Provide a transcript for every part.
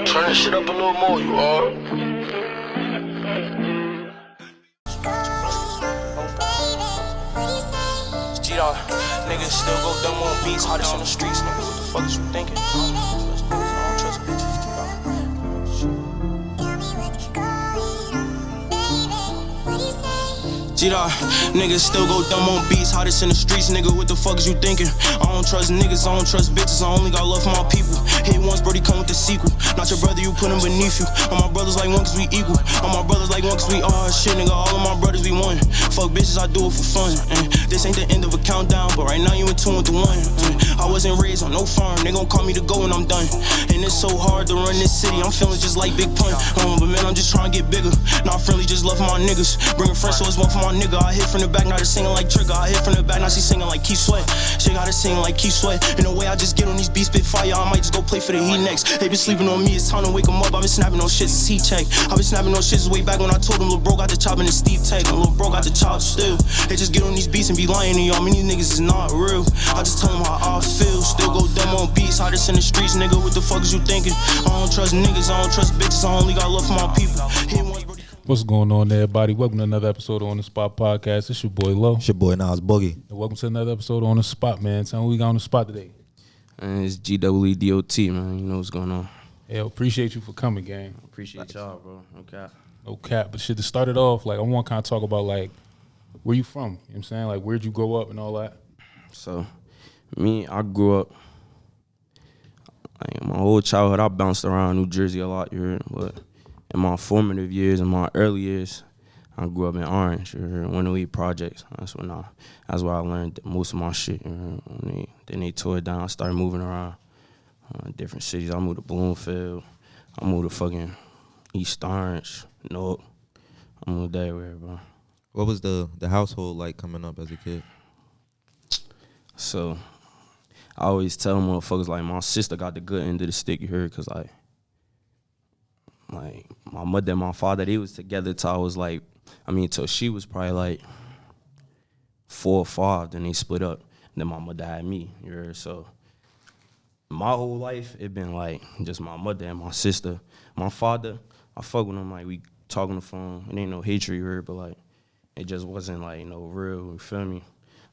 Turn this shit up a little more, you are. Geedot, niggas still go dumb on beats, hottest in the streets, nigga. What the fuck is you thinking? I don't trust bitches. Geedot, niggas still go dumb on beats, hottest in the streets, nigga. What the fuck is you thinking? I don't trust niggas, I don't trust bitches, I only got love for my people. Hit once, brody, come with the sequel. Not your brother, you put him beneath you. All my brothers like one cause we equal. All my brothers like one cause we are shit, nigga. All of my brothers we one. Fuck bitches, I do it for fun. This ain't the end of a countdown, but right now you in tune with the one. I wasn't raised on no farm, they gon' call me to go when I'm done. And it's so hard to run this city, I'm feeling just like Big Pun. But man, I'm just trying to get bigger. Not friendly, just love for my niggas. Bring a friend, so it's one for my nigga. I hit from the back, now they singing like Trigger. I hit from the back, now she singing like Keith Sweat. She got her singing like Keith Sweat. In a way, I just get on these beats, spit fire. I might just go play for the Heat next. They been sleeping on me, it's time to wake them up. I been snapping on shit since he checked. I been snapping on shit since way back when I told him Lil' Bro got the chop in the Steve Tech. And Lil' Bro got the chop still. They just get on these beats and be lying to y'all. Many niggas is not real. I just tell them how I feel. Still go dumb on beats, hottest in the streets, nigga. What the fuck is you thinking? I don't trust niggas, I don't trust bitches. I only got love for my people. What's going on there, everybody? Welcome to another episode of On The Spot Podcast. It's your boy Lo. It's your boy Nas Boogie. And welcome to another episode of On The Spot, man. Tell me what we got on the spot today. And it's Geedot, man. You know what's going on. Yeah, appreciate you for coming, gang. Appreciate y'all, bro. No cap. No cap. But shit, to start it off, like, I want to kind of talk about, like, where you from? You know what I'm saying? Like, where'd you grow up and all that? So, I grew up, like, my whole childhood, I bounced around New Jersey a lot, you heard? But in my formative years, in my early years, I grew up in Orange, you heard? 108 Projects. That's where I learned most of my shit, you heard? Then they tore it down. I started moving around different cities. I moved to Bloomfield. I moved to fucking East Orange, Newark. I moved everywhere, bro. What was the household like coming up as a kid? So, I always tell motherfuckers, like, my sister got the good end of the stick, you heard? Because, like, my mother and my father, they was together till I was, like, till she was probably, like, 4 or 5, then they split up. Then my mother had me, you heard? So, my whole life, it been, like, just my mother and my sister. My father, I fuck with him, like, we talk on the phone. It ain't no hatred, you heard? But, like, it just wasn't, like, no real, you feel me?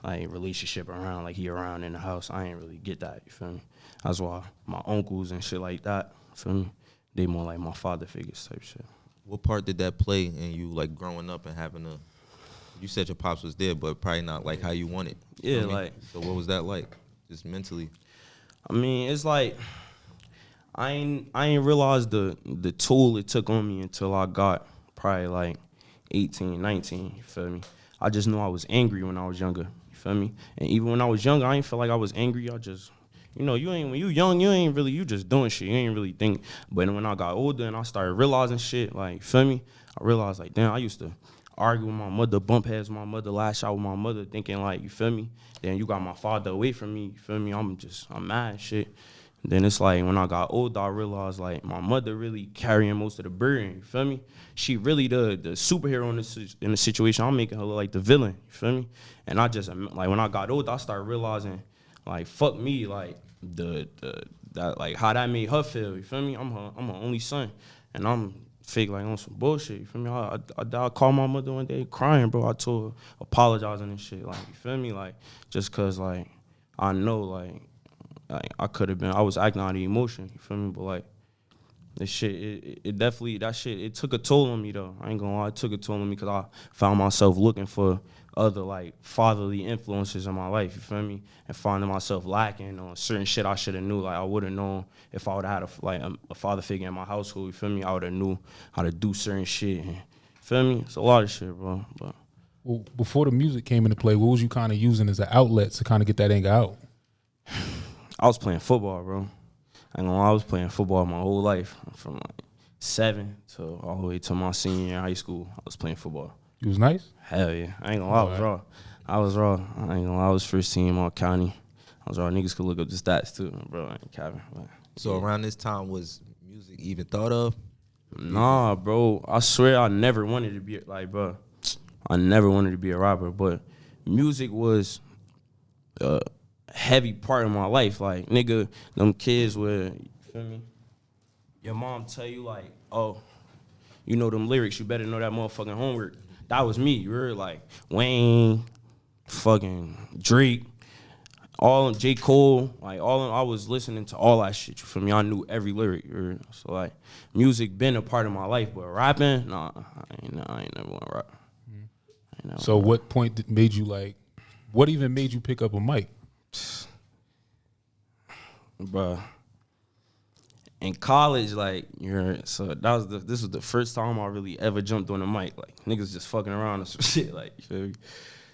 Like, relationship around, like, he around in the house. I ain't really get that, you feel me? That's why my uncles and shit like that, you feel me? They more like my father figures type shit. What part did that play in you, like, growing up and having you said your pops was there, but probably not, like, how you wanted. Yeah, like. So what was that like, just mentally? It's like, I ain't realized the toll it took on me until I got probably, like, 18, 19, you feel me? I just knew I was angry when I was younger, you feel me? And even when I was younger, I ain't feel like I was angry. I just, when you young, you just doing shit. You ain't really think. But when I got older and I started realizing shit, like, you feel me? I realized, like, damn, I used to argue with my mother, bump heads with my mother, lash out with my mother, thinking, like, you feel me? Then you got my father away from me, you feel me? I'm mad shit. And then it's like, when I got older, I realized, like, my mother really carrying most of the burden, you feel me? She really the superhero in the situation. I'm making her look like the villain, you feel me? And I just, like, when I got older, I started realizing, like, fuck me, like, that, like, how that made her feel, you feel me? I'm her only son, and I'm fake, like, on some bullshit, you feel me? I called my mother one day crying, bro. I told her, apologizing and shit, like, you feel me? Like, just cause, like, I know, like I was acting out of emotion, you feel me? But, like, this shit, it definitely, that shit, it took a toll on me, though. I ain't gonna lie, it took a toll on me because I found myself looking for other, like, fatherly influences in my life, you feel me? And finding myself lacking on certain shit I should have knew. Like, I would have known if I would have had a father figure in my household, you feel me? I would have knew how to do certain shit, and, you feel me? It's a lot of shit, bro. But Well, before the music came into play, what was you kind of using as an outlet to kind of get that anger out? I was playing football, bro. I ain't gonna lie, I was playing football my whole life. From, like, 7 to all the way to my senior year in high school, I was playing football. You was nice? Hell yeah. I ain't gonna lie, I was raw. I ain't gonna lie, I was first team all county. I was raw. Niggas could look up the stats too, bro. I ain't capping. So around this time, was music even thought of? Nah, bro. I swear I never wanted to be, like, bro, I never wanted to be a rapper, but music was a heavy part of my life. Like, nigga, them kids were, you feel me? your mom tell you like, oh, you know them lyrics, you better know that motherfucking homework. That was me. You heard like Wayne, fucking Drake, all J. Cole, like I was listening to all that shit. You feel me? I knew every lyric. You heard? So like music been a part of my life, but rapping, nah, I ain't never want to rap. So what point made you like? What even made you pick up a mic? Bruh. In college, like, so this was the first time I really ever jumped on a mic. Like, niggas just fucking around and some shit. Like, you feel me?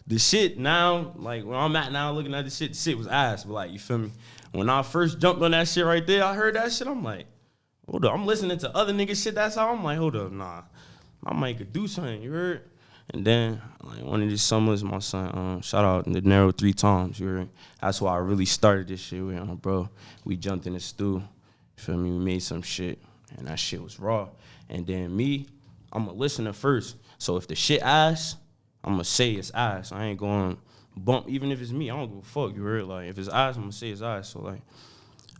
The shit now, like, where I'm at now looking at the shit was ass. But, like, you feel me? When I first jumped on that shit right there, I heard that shit, I'm like, hold up. I'm listening to other niggas shit that's how I'm like, hold up, nah. My mic could do something, you heard? And then, like, one of these summers, my son, shout out De Niro 3 times, you heard? That's why I really started this shit with bro. We jumped in the stew. You feel me? We made some shit, and that shit was raw. And then me, I'm a listener first. So if the shit ass, I'm going to say it's ass. I ain't going to bump, even if it's me. I don't give a fuck, you heard? Like, if it's ass, I'm going to say it's ass. So, like,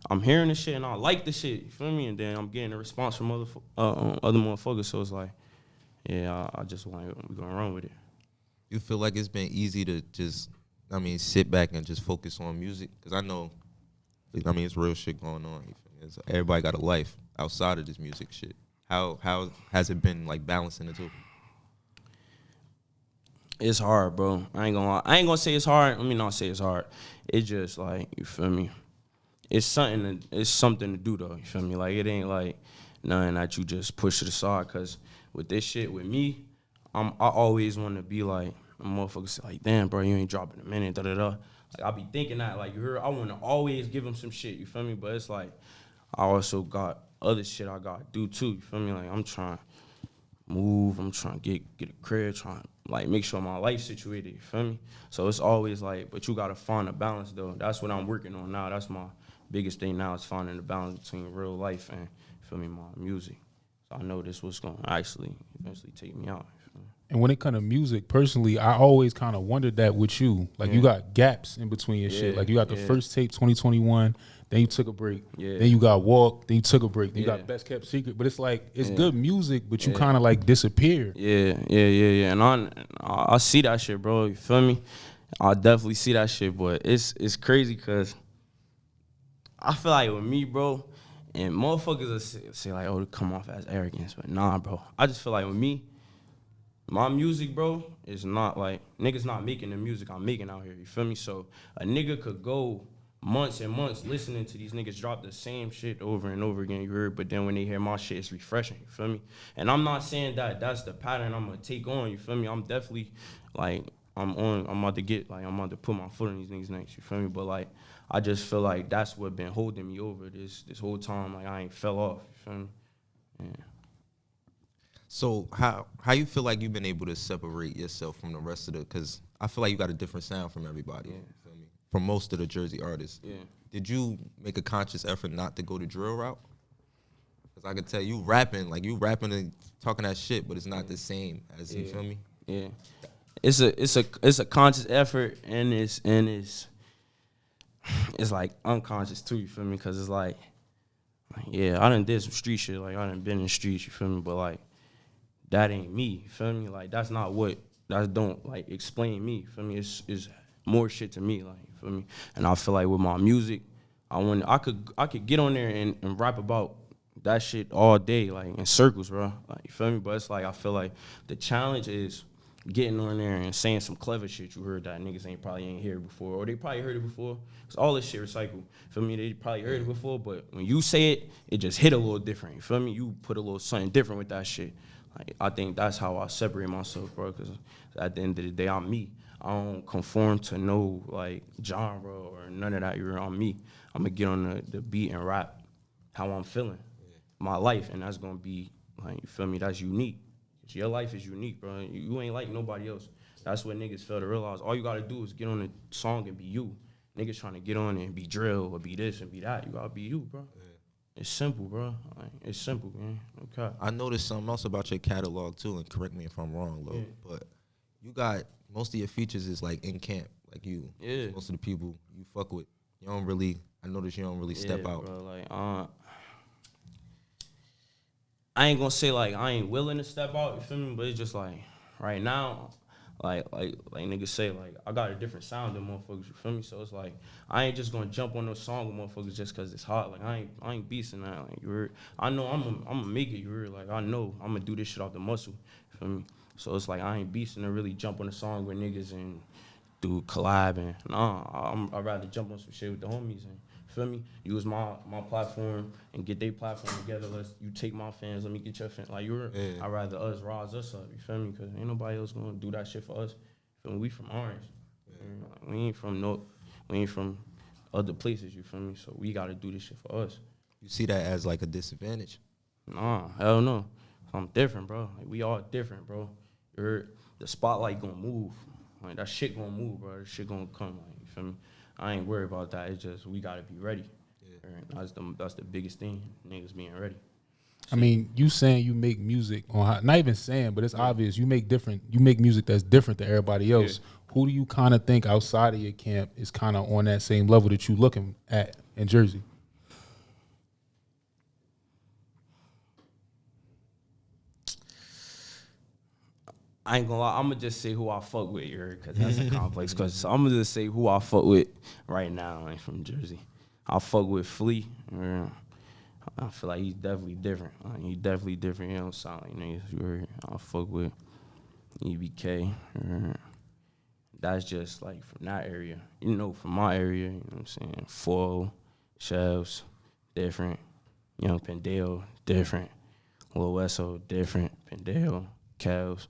I'm hearing the shit, and I like the shit, you feel me? And then I'm getting a response from other motherfuckers. So it's like, yeah, I just want we going to run with it. You feel like it's been easy to just, sit back and just focus on music? Because I know, it's real shit going on. You feel me? Everybody got a life outside of this music shit. How has it been, like, balancing the two? It's hard, bro. I ain't gonna say it's hard. Let me not say it's hard. It's just, like, you feel me? It's something to do, though. You feel me? Like, it ain't, like, nothing that you just push to the side. Because with this shit, with me, I always want to be, like, motherfuckers say, like, damn, bro, you ain't dropping a minute, da-da-da. Like, I be thinking that, like, you heard, I want to always give them some shit, you feel me? But it's like, I also got other shit I got to do, too, you feel me? Like, I'm trying to move, I'm trying to get a crib, trying to, like, make sure my life's situated, you feel me? So it's always like, but you got to find a balance, though. That's what I'm working on now. That's my biggest thing now is finding the balance between real life and, you feel me, my music. So I know this was going to actually eventually take me out. And when it comes to music, personally, I always kind of wondered that with you. Like, you got gaps in between your shit. Like, you got the first tape, 2021, then you took a break. Then you got Walk, then you took a break. Then you got Best Kept Secret. But it's like, it's good music, but you kind of, like, disappear. Yeah. And I see that shit, bro. You feel me? I definitely see that shit, but it's crazy because I feel like with me, bro, and motherfuckers will say like, oh, it come off as arrogance. But nah, bro. I just feel like with me, my music, bro, is not like, niggas not making the music I'm making out here, you feel me? So a nigga could go months and months listening to these niggas drop the same shit over and over again, you heard? But then when they hear my shit, it's refreshing, you feel me? And I'm not saying that that's the pattern I'm gonna take on, you feel me? I'm definitely, like, I'm about to put my foot on these niggas' necks, you feel me? But, like, I just feel like that's what been holding me over this whole time. Like, I ain't fell off, you feel me? Yeah. So how you feel like you've been able to separate yourself from the rest of because I feel like you got a different sound from everybody, you feel me? From most of the Jersey artists. Yeah. Did you make a conscious effort not to go the drill route? Because I could tell you rapping and talking that shit, but it's not the same as, you feel me? Yeah. It's a conscious effort, and it's like unconscious too, you feel me? Because it's like, yeah, I done did some street shit, like I done been in the streets, you feel me? But like, that ain't me, you feel me? Like, that's not what, that don't like explain me, you feel me? It's more shit to me, like, you feel me? And I feel like with my music, I could get on there and rap about that shit all day, like in circles, bro. Like, you feel me? But it's like, I feel like the challenge is getting on there and saying some clever shit you heard that niggas probably ain't heard before, or they probably heard it before. Cause all this shit recycled. Feel me? They probably heard it before, but when you say it, it just hit a little different. You feel me? You put a little something different with that shit. Like, I think that's how I separate myself, bro. Cause at the end of the day, I'm me. I don't conform to no like genre or none of that. I'm me. I'm gonna get on the beat and rap how I'm feeling, my life, and that's gonna be like, you feel me? That's unique. Your life is unique, bro. You ain't like nobody else. That's what niggas fail to realize. All you gotta do is get on the song and be you. Niggas trying to get on it and be drill or be this and be that. You gotta be you, bro. Yeah. It's simple, bro. Like, it's simple, man. Okay. I noticed something else about your catalog too, and correct me if I'm wrong, Lo, but you got most of your features is like in camp, like you. Yeah. Most of the people you fuck with, I notice you don't really step out. Bro, like, I ain't gonna say like I ain't willing to step out, you feel me? But it's just like right now, like niggas say, like I got a different sound than motherfuckers, you feel me? So it's like I ain't just gonna jump on no song with motherfuckers just cause it's hot. Like I ain't beasting that. Like you heard, I know I'm gonna make it, you heard. Like I know I'm gonna do this shit off the muscle, you feel me? So it's like I ain't beasting to really jump on a song with niggas and do collab and I'd rather jump on some shit with the homies and feel me, use my platform and get their platform together. You take my fans, let me get your fans. Like I'd rather us rise us up, you feel me? Cause ain't nobody else gonna do that shit for us. Feel me? We from Orange. Yeah. We ain't from other places, you feel me? So we gotta do this shit for us. You see that as like a disadvantage? Nah, hell no. I'm different, bro. Like we all different, bro. You heard? The spotlight gonna move. Like that shit gonna move, bro. That shit gonna come. Like, you feel me? I ain't worried about that. It's just we gotta be ready. Yeah. That's the biggest thing. Niggas being ready. I mean, you saying you make music on not even saying, but it's obvious you make music that's different than everybody else. Yeah. Who do you kind of think outside of your camp is kind of on that same level that you looking at in Jersey? I ain't gonna lie, I'm gonna just say who I fuck with, because that's a complex question. So I'm gonna just say who I fuck with right now. I ain't from Jersey. I fuck with Flea. I feel like he's definitely different. He definitely different. He don't sound like niggas. I fuck with EBK. That's just like from that area. You know, from my area, you know what I'm saying? Foil, Shells, different. Young Pendale, different. Lil Wesso, different. Pendale, Cavs.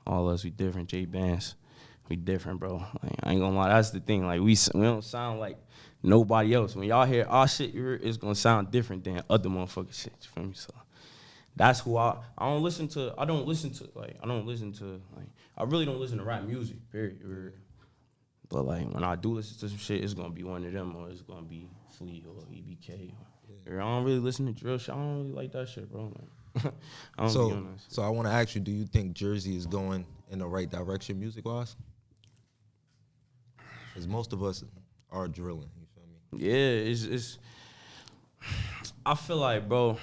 All us, we different. J Bands, we different, bro. Like, I ain't gonna lie, that's the thing. Like we don't sound like nobody else. When y'all hear our shit, it's gonna sound different than other motherfucking shit. You feel me? So that's who I don't listen to. I really don't listen to rap music. Period. But like when I do listen to some shit, it's gonna be one of them, or it's gonna be Flea or EBK. I don't really listen to drill shit. I don't really like that shit, bro. Like, So I want to ask you, do you think Jersey is going in the right direction music-wise? Because most of us are drilling, you feel me? Yeah, it's I feel like, bro,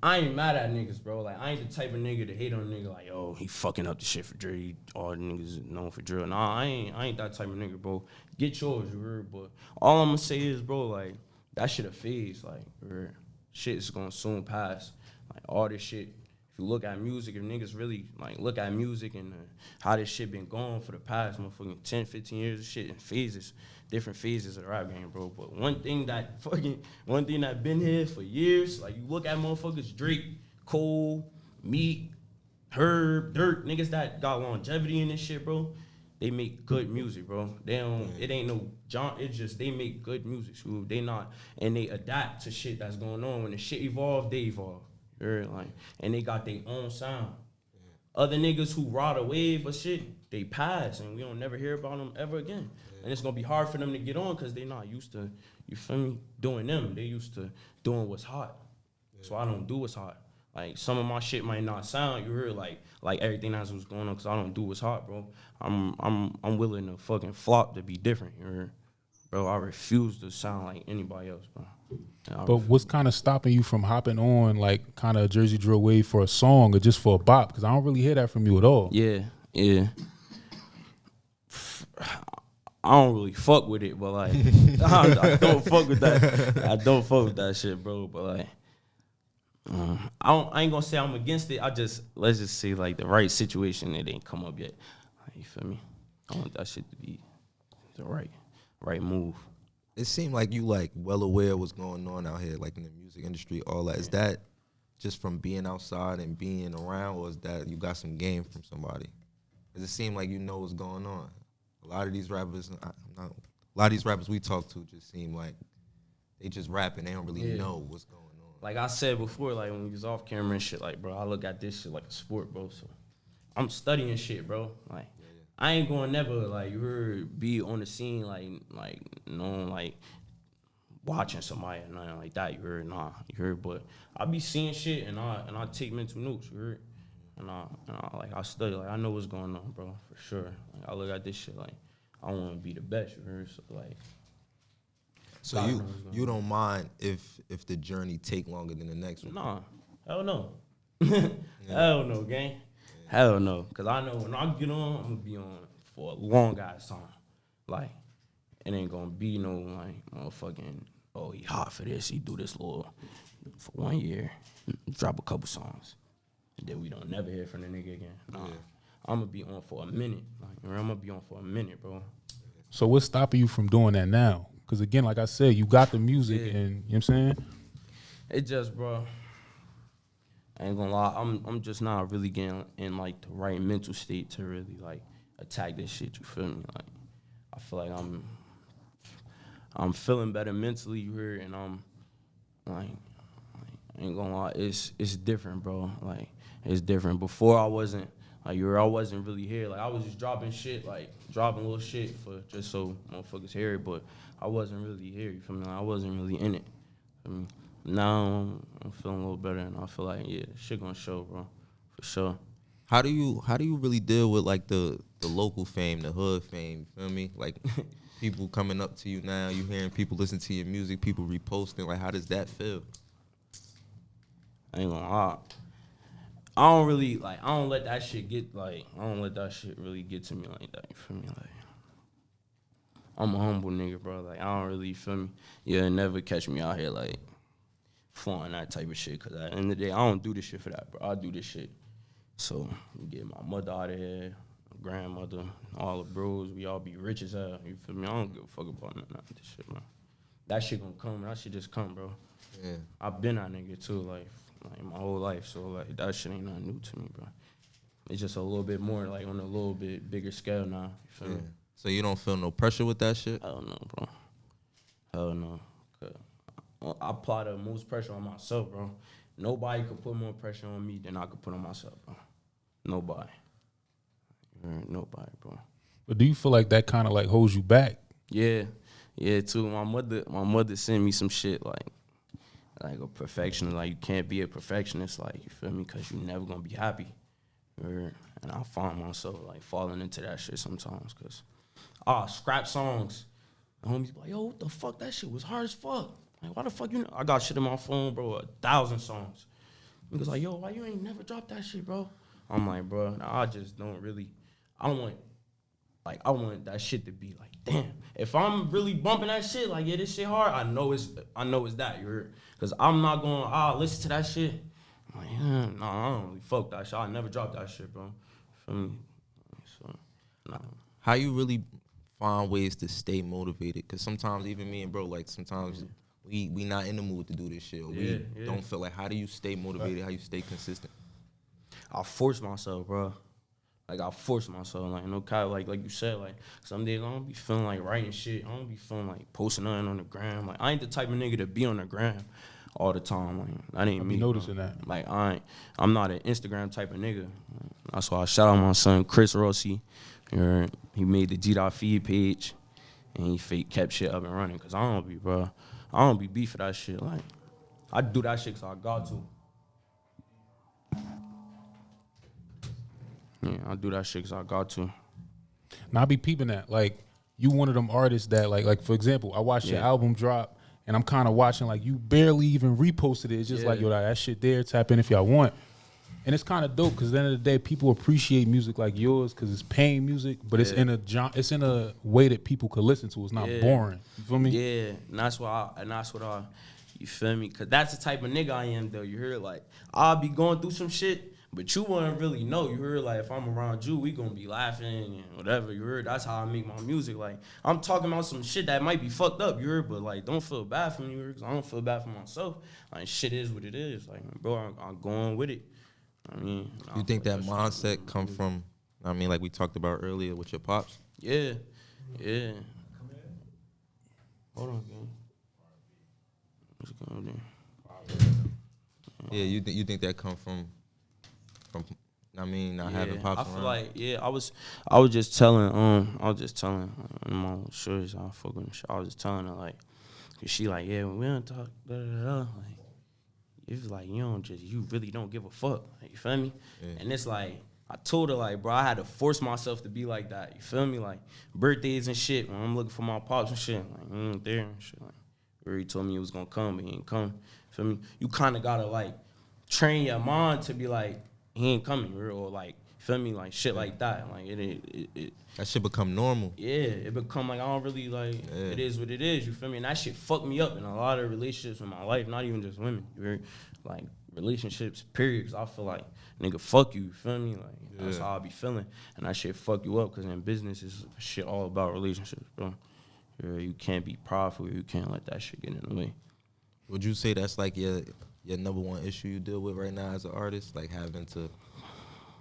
I ain't mad at niggas, bro. Like, I ain't the type of nigga to hate on a nigga like, oh, he fucking up the shit for Jersey. All the niggas known for drill. Nah, I ain't that type of nigga, bro. Get yours, you heard? But all I'm gonna say is, bro, like, that shit a phase. Like, shit is gonna soon pass. Like, all this shit, if you look at music, if niggas really, like, look at music and how this shit been going for the past motherfucking 10, 15 years of shit in phases, different phases of the rap game, bro. But one thing that been here for years, like, you look at motherfuckers, Drake, Cole, Meek, Herb, Dirt, niggas that got longevity in this shit, bro. They make good music, bro. It ain't no John. It's just they make good music. So they not, and they adapt to shit that's going on. When the shit evolve, they evolve. Like, and they got their own sound. Other niggas who ride a wave or shit, they pass, and we don't never hear about them ever again. And it's gonna be hard for them to get on because they not used to, you feel me, doing them. They used to doing what's hot. So I don't do what's hot. Like, some of my shit might not sound, you heard, like everything that's what's going on, because I don't do what's hot, bro. I'm willing to fucking flop to be different, you heard? Bro, I refuse to sound like anybody else, bro. But what's kind of stopping you from hopping on, like, kind of Jersey drill wave for a song or just for a bop? Because I don't really hear that from you at all. Yeah. I don't really fuck with it, but, like, I don't fuck with that. I don't fuck with that shit, bro, but, like, I ain't gonna say I'm against it. Let's just say, like, the right situation, it ain't come up yet. You feel me? I want that shit to be the right move. It seemed like you, like, well aware of what's going on out here, like, in the music industry, all that. Is that just from being outside and being around, or is that you got some game from somebody? Does it seem like you know what's going on? A lot of these rappers we talk to just seem like they just rapping. They don't really know what's going on. Like I said before, like, when we was off camera and shit, like, bro, I look at this shit like a sport, bro. So I'm studying shit, bro. Like, I ain't gonna never, like, you heard, be on the scene, like knowing, like, watching somebody or nothing like that. You heard, you heard. But I be seeing shit and I take mental notes. You heard, and I study. Like, I know what's going on, bro, for sure. Like, I look at this shit like I want to be the best. You heard, so like. So you don't mind if the journey take longer than the next one? Nah, Hell no. Hell no, gang. Hell no. Because I know when I get on, I'm going to be on for a long ass time. Like, it ain't going to be no, like, motherfucking, oh, he hot for this. He do this little, for 1 year, drop a couple songs. And then we don't never hear from the nigga again. Nah. Yeah. I'm going to be on for a minute. Like, I'm going to be on for a minute, bro. So what's stopping you from doing that now? Because, again, like I said, you got the music and, you know what I'm saying? It just, bro, I ain't gonna lie, I'm just not really getting in, like, the right mental state to really, like, attack this shit, you feel me? Like, I feel like I'm feeling better mentally, you hear, and I'm, like, I ain't gonna lie, it's different, bro. Like, it's different. Before I wasn't, like, I wasn't really here. Like, I was just dropping shit, like, dropping little shit for just so motherfuckers hear it, but I wasn't really here, you feel me? Like, I wasn't really in it, you feel me? Now I'm feeling a little better, and I feel like, yeah, shit gonna show, bro, for sure. How do you really deal with, like, the local fame, the hood fame, you feel me? Like, people coming up to you now, you hearing people listen to your music, people reposting, like, how does that feel? I ain't gonna lie. I don't really, like, I don't let that shit really get to me like that, you feel me? Like, I'm a humble nigga, bro. Like, I don't really, you feel me? You'll never catch me out here, like, flaunting that type of shit, because at the end of the day, I don't do this shit for that, bro. I do this shit. So, get my mother out of here, my grandmother, all the bros, we all be rich as hell, you feel me? I don't give a fuck about none of this shit, bro. That shit gonna come, that shit just come, bro. Yeah. I've been that nigga, too, like my whole life, so, like, that shit ain't nothing new to me, bro. It's just a little bit more, like, on a little bit bigger scale now, you feel me? So you don't feel no pressure with that shit? Hell no, bro. Hell no. I apply the most pressure on myself, bro. Nobody could put more pressure on me than I could put on myself, bro. Nobody. Nobody, bro. But do you feel like that kind of, like, holds you back? Yeah, too. My mother sent me some shit like a perfectionist. Like, you can't be a perfectionist, like, you feel me? Because you never gonna be happy. And I find myself, like, falling into that shit sometimes, because scrap songs. The homies be like, yo, what the fuck? That shit was hard as fuck. Like, why the fuck you know? I got shit in my phone, bro, 1,000 songs. Niggas like, yo, why you ain't never dropped that shit, bro? I'm like, bro, I just don't really, I want that shit to be like, damn. If I'm really bumping that shit, like, yeah, this shit hard, I know it's that, you heard? Because I'm not going to listen to that shit. I'm like, nah, I don't really fuck that shit. I never dropped that shit, bro. Feel me? So, nah. How you really find ways to stay motivated? Because sometimes even me and bro, like, sometimes we not in the mood to do this shit. We don't feel like, how do you stay motivated? How you stay consistent? I force myself, bro. Like, I force myself. Like, no kind of, like you said, like, some days I don't be feeling like writing shit. I don't be feeling like posting nothing on the gram. Like, I ain't the type of nigga to be on the gram all the time. Like, that ain't me. Noticing that. Like, I'm not an Instagram type of nigga. That's why I shout out my son, Chris Rossi. He made the Geedot feed page, and he kept shit up and running. Because I don't be beef for that shit. Like, I do that shit because I got to. Yeah, I do that shit because I got to. Now, I be peeping that. Like, you one of them artists that, like for example, I watched your album drop, and I'm kind of watching, like, you barely even reposted it. It's just like, yo, that shit there, tap in if y'all want. And it's kind of dope because at the end of the day, people appreciate music like yours because it's paying music, but it's in a way that people could listen to. It's not boring. You feel me? Yeah, and that's what I, you feel me? Because that's the type of nigga I am, though. You heard, like, I'll be going through some shit, but you wouldn't really know. You heard, like, if I'm around you, we gonna be laughing and whatever. You heard, that's how I make my music. Like, I'm talking about some shit that might be fucked up, you heard, but, like, don't feel bad for me, you heard, because I don't feel bad for myself. Like, shit is what it is. Like, bro, I'm going with it. I mean, you think that mindset come from, I mean, like we talked about earlier with your pops? Yeah. Hold on, gang. What's going on there? Yeah, you think that come from I mean, not having pops around? I feel like, I was just telling my shorties I fuck with shit. I was just telling her, like, cause she like, yeah, when we don't talk, like, it's like, you really don't give a fuck. Like, you feel me? Yeah. And it's like, I told her, like, bro, I had to force myself to be like that. You feel me? Like, birthdays and shit, when I'm looking for my pops and shit, like, he ain't there and shit. Like, he already told me he was gonna come, but he ain't come. Feel me? You kind of gotta, like, train your mind to be like, he ain't coming, or like, feel me, like shit like that. Like it that shit become normal. Yeah, it become like I don't really like. It is what it is. You feel me? And that shit fucked me up in a lot of relationships in my life. Not even just women. Like relationships, period. 'Cause I feel like nigga, fuck you. You feel me? Like that's how I be feeling. And that shit fuck you up. 'Cause in business is shit all about relationships, bro. You can't be prideful. You can't let that shit get in the way. Would you say that's like your number one issue you deal with right now as an artist, like having to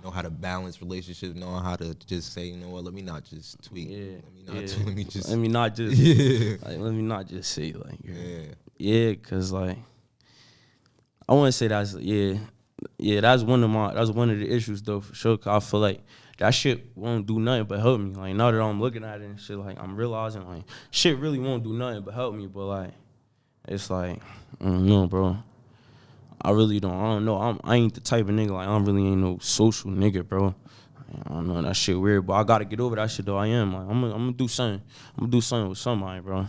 know how to balance relationships, knowing how to just say, you know what, let me not just tweet. Let me just let me not just say like cause like I wanna say that's that's one of the issues though for sure. 'Cause I feel like that shit won't do nothing but help me. Like now that I'm looking at it and shit, like I'm realizing like shit really won't do nothing but help me. But like it's like I don't know, bro. I don't know. I ain't the type of nigga, like, I really ain't no social nigga, bro. I don't know, that shit weird, but I gotta get over that shit, though. I am. Like, I'm gonna do something. I'm gonna do something with somebody, bro.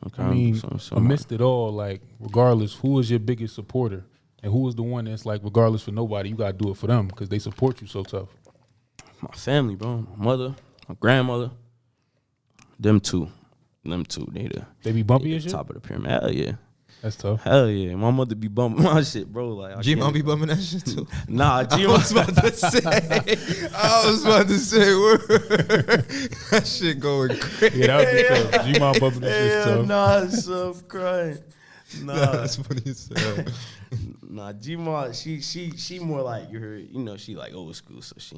Okay, I mean, amidst it all, like, regardless, who is your biggest supporter? And who is the one that's like, regardless for nobody, you gotta do it for them because they support you so tough? My family, bro. My mother, my grandmother. Them two. They be bumpy as shit? Top of the pyramid. Hell yeah. That's tough. Hell yeah. My mother be bumping my shit, bro. Like G-Mom be bumping that shit too? Nah, G-Mom. I was about to say, word. That shit going crazy. Yeah, that would be tough. G-Mom bumping that shit tough. Nah, I'm crying. Nah. That's funny as hell. Nah, G-Mom, she more like, you know, she like old school, so she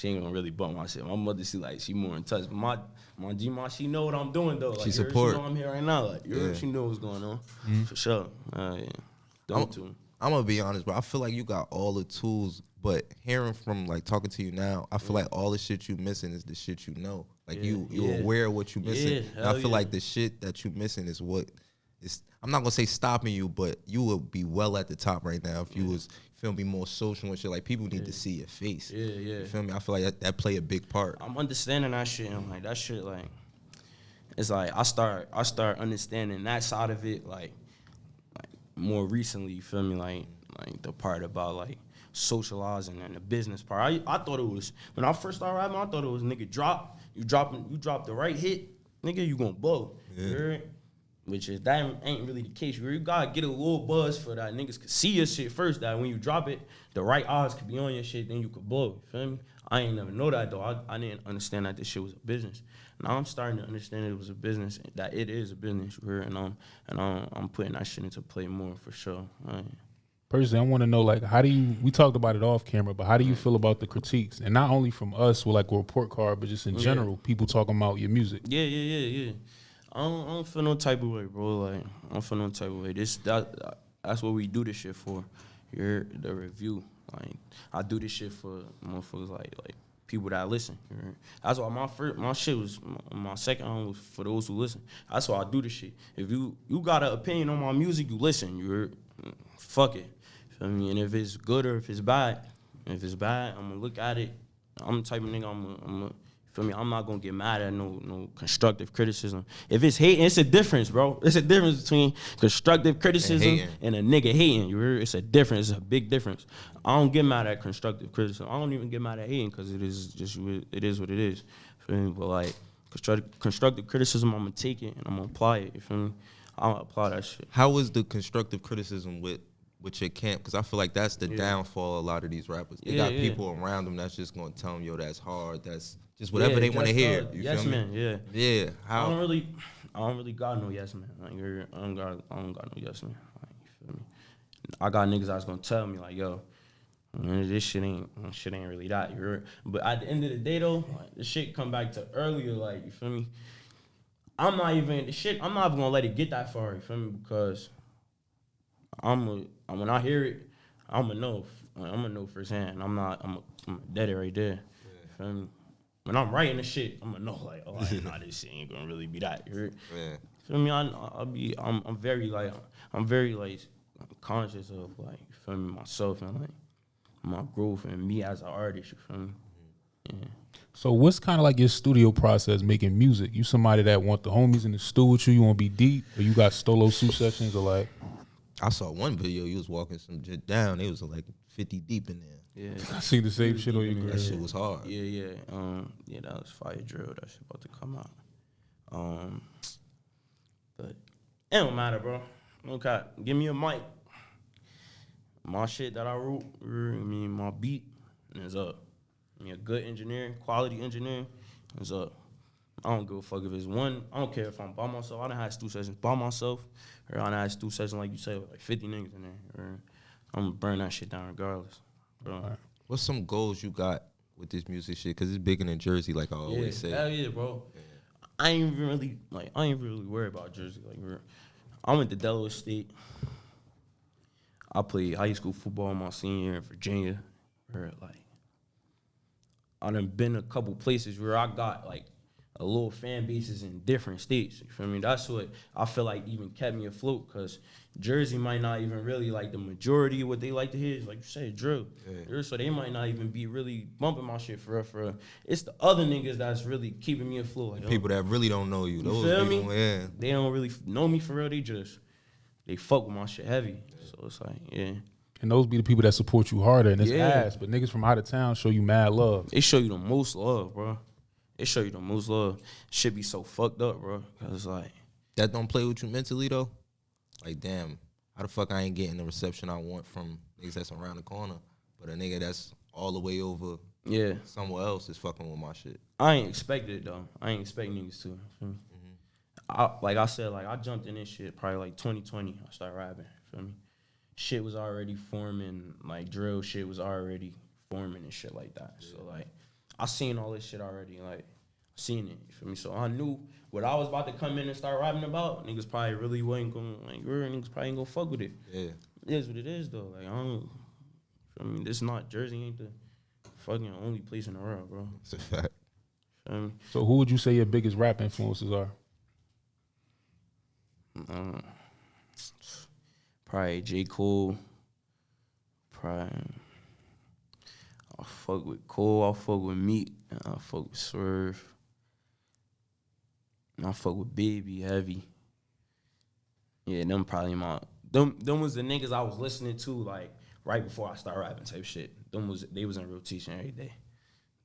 ain't gonna really bump my shit. My mother, she more in touch. But my G-Ma, she know what I'm doing though. Like, she support. She know I'm here right now. Like, she know what's going on for sure. I'm gonna be honest, bro. I feel like you got all the tools, but hearing from like talking to you now, I feel like all the shit you missing is the shit you know. Like you aware of what you missing. And I feel like the shit that you missing is what is. I'm not gonna say stopping you, but you would be well at the top right now if you was. Feel me, more social and shit. Like people need to see your face. You feel me? I feel like that play a big part. I'm understanding that shit, and like that shit, like it's like I start understanding that side of it, like more recently. You feel me? Like the part about like socializing and the business part. I thought it was when I first started rapping. I thought it was nigga you drop the right hit, nigga, you gonna blow. Yeah. Which is, that ain't really the case. You gotta get a little buzz for that. Niggas could see your shit first. That when you drop it, the right eyes could be on your shit, then you could blow. You feel me? I ain't never know that, though. I didn't understand that this shit was a business. Now I'm starting to understand it was a business, that it is a business, you heard? And I'm putting that shit into play more for sure. Right. Personally, I want to know, like, we talked about it off camera, but how do you feel about the critiques? And not only from us with, like, a report card, but just in general, people talking about your music. Yeah. I don't feel no type of way, bro. Like, I don't feel no type of way. That's what we do this shit for. You're the review. Like, I do this shit for motherfuckers like people that listen. That's why my shit was my second home was for those who listen. That's why I do this shit. If you got an opinion on my music, you listen. Fuck it. Feel me? And if it's good or if it's bad, I'm gonna look at it. I'm the type of nigga I'm feel me? I'm not gonna get mad at no constructive criticism. If it's hating, it's a difference, bro. It's a difference between constructive criticism and a nigga hating. You heard? It's a difference. It's a big difference. I don't get mad at constructive criticism. I don't even get mad at hating because it is what it is. Feel me? But like constructive criticism, I'm gonna take it and I'm gonna apply it. You feel me? I'm gonna apply that shit. How was the constructive criticism with your camp? Because I feel like that's the downfall of a lot of these rappers. They got people around them that's just gonna tell them, yo, that's hard. That's just whatever they want to hear. You yes, feel man. Me? Yeah. How? I don't really got no yes man. Like I don't got no yes man. Like, you feel me? I got niggas that's gonna tell me like, yo, man, this shit ain't really that. But at the end of the day though, like, the shit come back to earlier. Like, you feel me? I'm not even gonna let it get that far. You feel me? Because when I hear it, I'ma know. I'ma know firsthand. I'm dead it right there. You feel me? When I'm writing the shit, I'm gonna know like, oh, this shit ain't gonna really be that. You heard? Yeah. Feel me? I'm very conscious of like, you feel me, myself and like my growth and me as an artist. You feel me? Yeah. So what's kind of like your studio process making music? You somebody that want the homies in the studio with you? You want to be deep, or you got solo suit sessions, or like? I saw one video. You was walking some shit down. It was like 50 deep in there. Yeah. I see the same shit on your That girl. shit was hard. Yeah. Yeah, that was fire drill. That shit about to come out. But it don't matter, bro. Okay, give me a mic. My shit that I wrote, my beat is up. A good engineer, quality engineer is up. I don't give a fuck if it's one. I don't care if I'm by myself. I done had studio sessions by myself, or I done had studio sessions like you say with like 50 niggas in there. Or I'm gonna burn that shit down regardless. Bro. Right. What's some goals you got with this music shit? Cause it's bigger than Jersey, like I always say. Hell yeah, bro. Yeah. I ain't really worried about Jersey. Like I went to Delaware State. I played high school football my senior year in Virginia. Where like I done been a couple places where I got like a little fan bases in different states. You feel me? That's what I feel like even kept me afloat, because Jersey might not even really like the majority of what they like to hear is like you say, drill. Yeah. So they might not even be really bumping my shit for real. It's the other niggas that's really keeping me afloat. Like, people that really don't know you. Those feel people, me? Yeah. They don't really know me for real. They fuck with my shit heavy. Yeah. So it's like, yeah. And those be the people that support you harder, and it's ass. But niggas from out of town show you mad love. They show you the most love, bro. They show you the most love. Shit be so fucked up, bro. Cause like that don't play with you mentally though. Like damn, how the fuck I ain't getting the reception I want from niggas that's around the corner, but a nigga that's all the way over somewhere else is fucking with my shit. I ain't expected it though. I ain't expect niggas to. Like I said, like I jumped in this shit probably like 2020. I started rapping. Feel me? Shit was already forming. Like drill shit was already forming and shit like that. Yeah. So like I seen all this shit already. Like seen it. You feel me? So I knew what I was about to come in and start rapping about. Niggas probably really wasn't gonna like. Niggas probably ain't gonna fuck with it. Yeah. It is what it is though. Like I don't. I mean, this not Jersey ain't the fucking only place in the world, bro. It's a fact. So who would you say your biggest rap influences are? Probably J. Cole. Probably I fuck with Cole. I fuck with Meek. I fuck with Swerve. And I fuck with Baby heavy. Yeah, them probably them was the niggas I was listening to like right before I started rapping type shit. They was in rotation every day.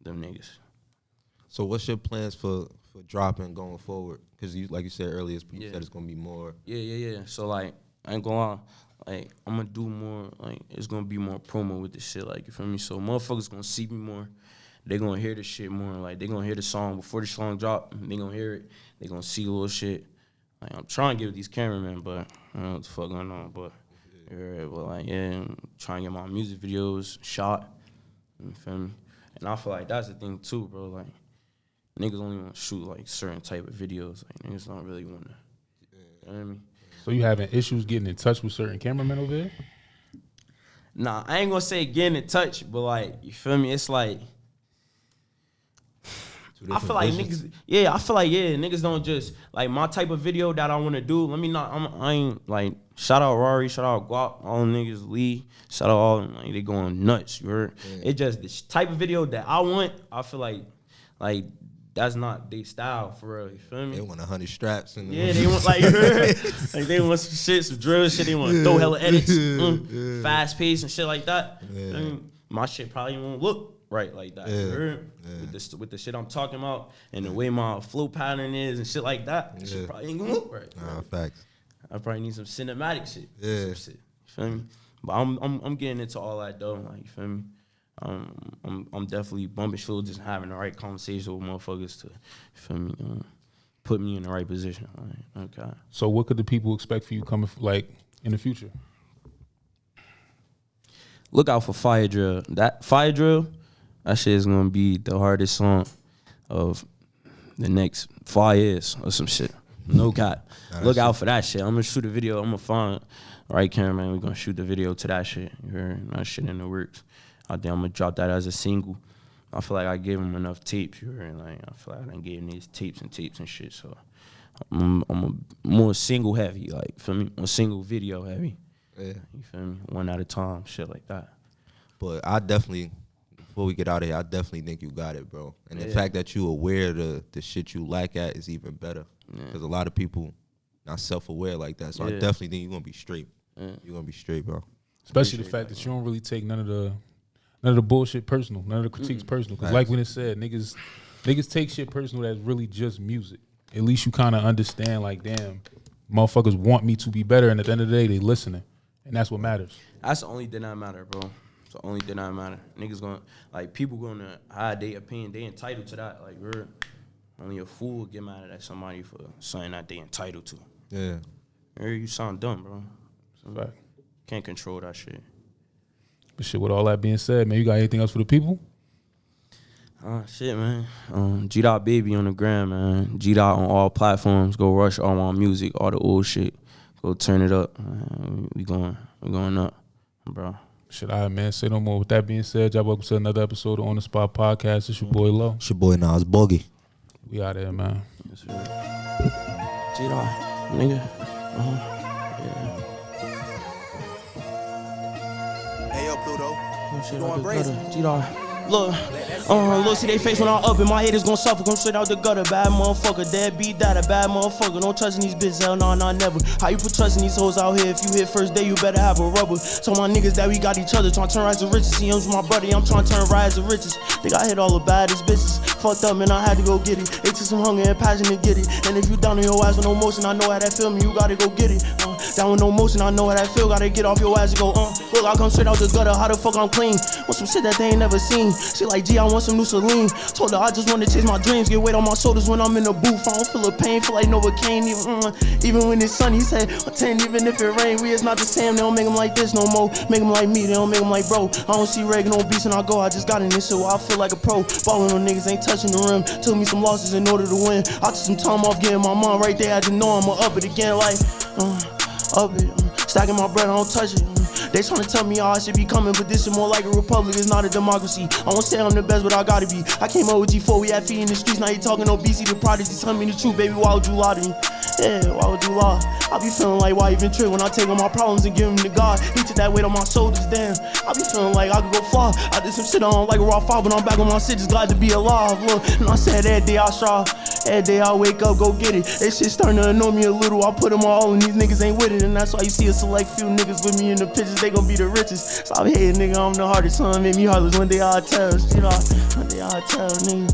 Them niggas. So what's your plans for dropping going forward? Because you, like you said earlier, you said it's gonna be more. Yeah. So like I ain't gonna lie, like I'm gonna do more. Like it's gonna be more promo with this shit. Like you feel me? So motherfuckers gonna see me more. They gonna hear the shit more. Like they gonna hear the song before the song drop. They gonna hear it. They gonna see a little shit. Like I'm trying to get with these cameramen, but I don't know what the fuck going on. But I'm trying to get my music videos shot. You feel me? And I feel like that's the thing too, bro. Like niggas only want to shoot like certain type of videos. Like niggas don't really want to. You know what I mean? So you having issues getting in touch with certain cameramen over there? Nah, I ain't gonna say getting in touch, but like you feel me? It's like I feel like niggas. Yeah, I feel like niggas don't just like my type of video that I want to do. I ain't like shout out Rory, shout out Guap, all them niggas Lee, shout out all them, like they going nuts. You heard? Yeah. It just the type of video that I want. I feel like that's not their style for real. You feel me? They want 100 straps and they want like they want some shit, some drill shit. They want to throw hella edits, fast pace and shit like that. Yeah. My shit probably won't look right like that. You heard? With the shit I'm talking about and the way my flow pattern is and shit like that, it shit probably ain't gonna look right. Nah, facts. I probably need some cinematic shit. Yeah. Some shit. You feel me? But I'm getting into all that though. Like you feel me? I'm definitely bumping shoulders and having the right conversation with motherfuckers to, you feel me, put me in the right position. Like, okay. So what could the people expect for you coming like in the future? Look out for Fire Drill. That Fire Drill, that shit is gonna be the hardest song of the next 5 years or some shit. No cap. Look out for that shit. I'm gonna shoot a video. I'm gonna find the right cameraman. We're gonna shoot the video to that shit. You heard? That shit in the works. I think I'm gonna drop that as a single. I feel like I gave him enough tapes. You heard? Like I feel like I done gave him these tapes and shit. So I'm a more single heavy. Like feel me? More single video heavy. Yeah. You feel me? One at a time. Shit like that. But I definitely. Before we get out of here, I definitely think you got it, bro. And the fact that you aware of the shit you lack at is even better. Because a lot of people not self-aware like that. So I definitely think you're going to be straight. you're gonna be straight, bro. Especially the fact that you don't really take none of the bullshit personal, none of the critiques personal. Because like when it said, niggas take shit personal that's really just music. At least you kind of understand, like, damn, motherfuckers want me to be better, and at the end of the day, they listening, and that's what matters. That's the only thing that matter, bro. It's the only thing that matter. Niggas gonna, like, people gonna hide their opinion. They entitled to that. Like, we're only a fool would get mad at somebody for something that they entitled to. Yeah. You sound dumb, bro. Fact. Can't control that shit. But shit, with all that being said, man, you got anything else for the people? Shit, man. Geedot baby on the gram, man. Geedot on all platforms. Go rush all my music, all the old shit. Go turn it up. We going up, bro. Shit, all right, man. Say no more. With that being said, y'all welcome to another episode of On the Spot Podcast. It's your boy Low. It's your boy Nas Bogey. We out there, man. Yes, Geedot, nigga. Yeah. Hey, yo, Pluto. Shit, Going brazen. Geedot. Look, see they face when I'm up and my haters gon' suffer. Come straight out the gutter, bad motherfucker. Deadbeat that, a bad motherfucker. Don't trust in these bitches, hell nah, never. How you put trust in these hoes out here? If you hit first day, you better have a rubber. So my niggas that we got each other, tryna turn rights to riches. See, I'm my buddy, I'm tryna turn rights to riches. Think I hit all the baddest bitches. Fucked up, man, I had to go get it. It took some hunger and passion to get it. And if you down on your ass with no motion, I know how that feel me, you gotta go get it. Down with no motion, I know how that feel, gotta get off your ass and go, Look, I come straight out the gutter, how the fuck I'm clean? Want some shit that they ain't never seen. She like, G, I want some new saline. Told her I just wanna chase my dreams, get weight on my shoulders when I'm in the booth. I don't feel the pain, feel like Novocaine, even when it's sunny. He said, 10, even if it rain, we is not the same. They don't make them like this no more. Make them like me, they don't make them like bro. I don't see Reagan on beats and I go, I just got in this shit where I feel like a pro. Ballin' on niggas, ain't touching the rim. Took me some losses in order to win. I took some time off getting my mom right there. I just know I'ma up it again, like, up it. Stacking my bread, I don't touch it. They tryna tell me I should be coming, but this is more like a republic, it's not a democracy. I won't say I'm the best, but I gotta be. I came up with G4, we had feet in the streets, now you talking OBC, the prodigy. Tell me the truth, baby, why would you lie to me? Yeah, why would you lie? I be feeling like why even trip when I take all my problems and give them to God. He took that weight on my shoulders, damn. I be feeling like I could go far. I did some shit I don't like a raw fire, but I'm back on my shit, just glad to be alive. Look, and I said every day I strive, every day I wake up, go get it. That shit starting to annoy me a little, I put them all and these niggas ain't with it. And that's why you see a select few niggas with me in the pictures, they gon' be the richest. Stop hating, nigga, I'm the hardest, son, made me heartless. One day I'll tell, shit, one day I'll tell, nigga.